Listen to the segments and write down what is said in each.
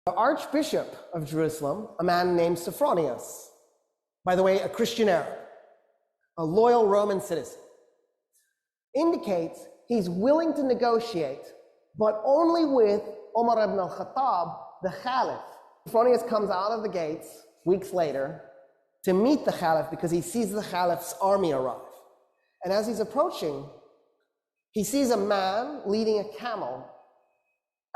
The Archbishop of Jerusalem, a man named Sophronius, by the way, a Christian Arab, a loyal Roman citizen, indicates he's willing to negotiate, but only with Umar ibn al-Khattab, the Caliph. Sophronius comes out of the gates weeks later to meet the Caliph because he sees the Caliph's army arrive. And as he's approaching, he sees a man leading a camel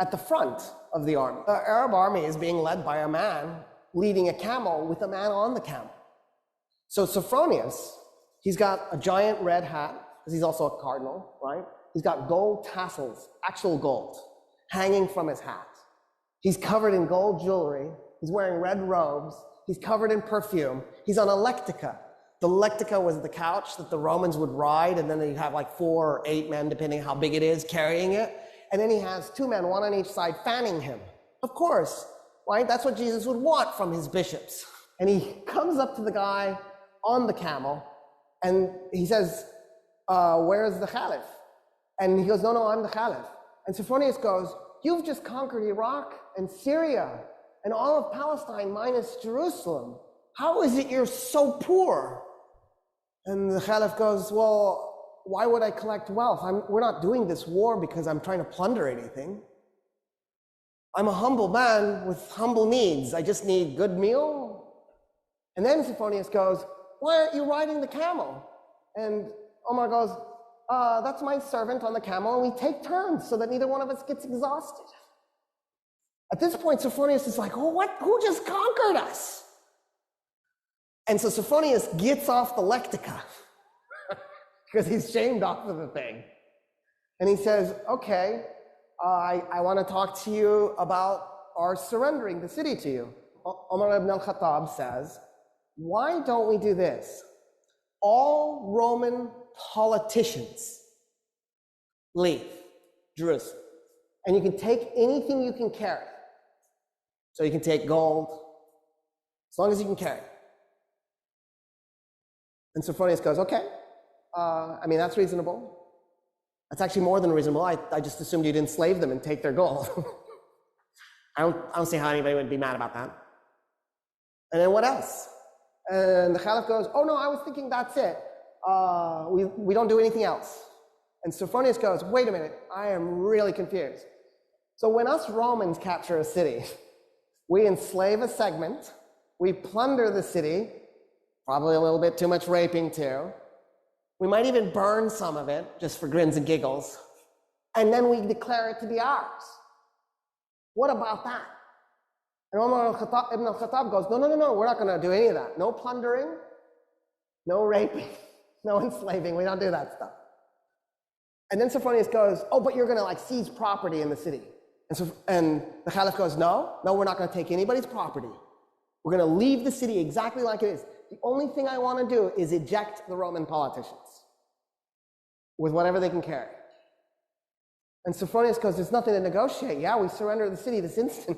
at the front of the army. The Arab army is being led by a man leading a camel with a man on the camel. So Sophronius, he's got a giant red hat, because he's also a cardinal, right? He's got gold tassels, actual gold, hanging from his hat. He's covered in gold jewelry. He's wearing red robes. He's covered in perfume. He's on a lectica. The lectica was the couch that the Romans would ride, and then you have like 4 or 8 men, depending how big it is, carrying it. And then he has 2 men, 1 on each side, fanning him. Of course, right? That's what Jesus would want from his bishops. And he comes up to the guy on the camel, and he says, where's the Caliph? And he goes, no, I'm the Caliph. And Sophronius goes, you've just conquered Iraq and Syria and all of Palestine minus Jerusalem. How is it you're so poor? And the Caliph goes, well, why would I collect wealth? We're not doing this war because I'm trying to plunder anything. I'm a humble man with humble needs. I just need good meal. And then Sophronius goes, why aren't you riding the camel? And Omar goes, that's my servant on the camel, and we take turns so that neither one of us gets exhausted. At this point, Sophronius is like, oh, what? Who just conquered us? And so Sophronius gets off the lectica because he's shamed off of the thing. And he says, okay, I want to talk to you about our surrendering the city to you. Umar ibn al-Khattab says, why don't we do this? All Roman politicians leave Jerusalem, and you can take anything you can carry. So you can take gold, as long as you can carry. And Sophronius goes, okay, that's reasonable. That's actually more than reasonable. I just assumed you'd enslave them and take their gold. I don't see how anybody would be mad about that. And then what else? And the Caliph goes, oh no, I was thinking that's it. We don't do anything else. And Sophronius goes, wait a minute, I am really confused. So when us Romans capture a city, we enslave a segment, we plunder the city, probably a little bit too much raping too. We might even burn some of it, just for grins and giggles, and then we declare it to be ours. What about that? And Umar ibn al-Khattab goes, no, we're not going to do any of that. No plundering, no raping, no enslaving. We don't do that stuff. And then Sophronius goes, oh, but you're going to seize property in the city. And the Caliph goes, no, we're not going to take anybody's property. We're going to leave the city exactly like it is. The only thing I want to do is eject the Roman politicians with whatever they can carry. And Sophronius goes, there's nothing to negotiate. Yeah, we surrender the city this instant.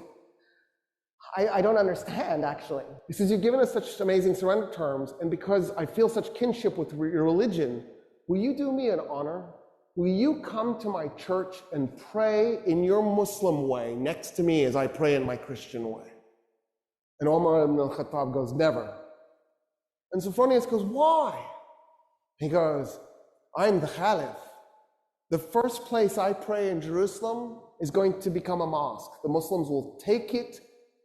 I don't understand, actually. He says, you've given us such amazing surrender terms, and because I feel such kinship with your religion, will you do me an honor? Will you come to my church and pray in your Muslim way next to me as I pray in my Christian way? And Umar ibn al-Khattab goes, never. And Sophronius goes, why? He goes, I'm the Caliph. The first place I pray in Jerusalem is going to become a mosque. The Muslims will take it,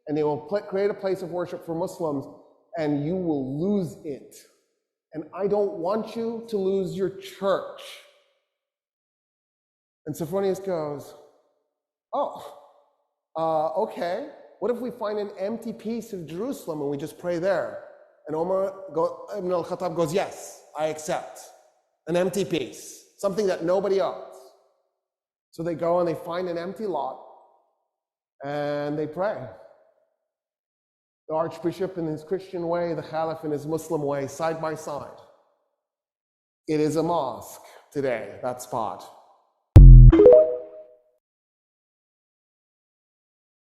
and they will create a place of worship for Muslims, and you will lose it. And I don't want you to lose your church. And Sophronius goes, okay. What if we find an empty piece of Jerusalem and we just pray there? And Umar ibn al-Khattab goes, yes, I accept. An empty piece, something that nobody owns. So they go and they find an empty lot, and they pray. The Archbishop in his Christian way, the Caliph in his Muslim way, side by side. It is a mosque today, that spot.